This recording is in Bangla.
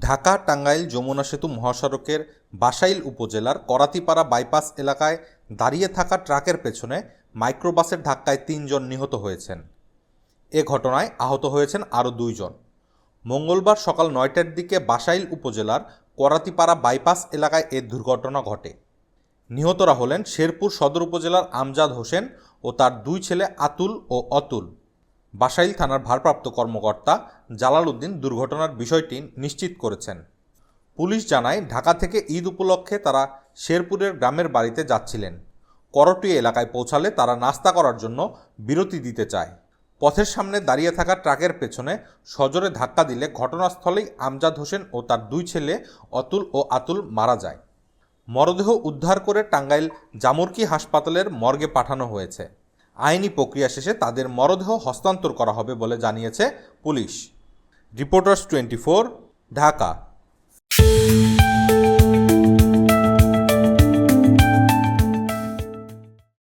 ঢাকা টাঙ্গাইল যমুনা সেতু মহাসড়কের বাসাইল উপজেলার করাতিপাড়া বাইপাস এলাকায় দাঁড়িয়ে থাকা ট্রাকের পেছনে মাইক্রোবাসের ধাক্কায় ৩ জন নিহত হয়েছেন। এ ঘটনায় আহত হয়েছেন আরও ২ জন। মঙ্গলবার সকাল ৯টার দিকে বাসাইল উপজেলার করাতিপাড়া বাইপাস এলাকায় এ দুর্ঘটনা ঘটে। নিহতরা হলেন শেরপুর সদর উপজেলার আমজাদ হোসেন ও তার ২ ছেলে আতুল ও অতুল। বাসাইল থানার ভারপ্রাপ্ত কর্মকর্তা জালাল উদ্দিন দুর্ঘটনার বিষয়টি নিশ্চিত করেছেন। পুলিশ জানায়, ঢাকা থেকে ঈদ উপলক্ষে তারা শেরপুরের গ্রামের বাড়িতে যাচ্ছিলেন। করটিয়া এলাকায় পৌঁছালে তারা নাস্তা করার জন্য বিরতি দিতে চায়। পথের সামনে দাঁড়িয়ে থাকা ট্রাকের পেছনে সজোরে ধাক্কা দিলে ঘটনাস্থলেই আমজাদ হোসেন ও তার ২ ছেলে অতুল ও আতুল মারা যায়। মরদেহ উদ্ধার করে টাঙ্গাইল জামুর্কি হাসপাতালের মর্গে পাঠানো হয়েছে। আইনি প্রক্রিয়া শেষে তাদের মরদেহ হস্তান্তর করা হবে বলে জানিয়েছে পুলিশ। রিপোর্টার্স 24, ঢাকা।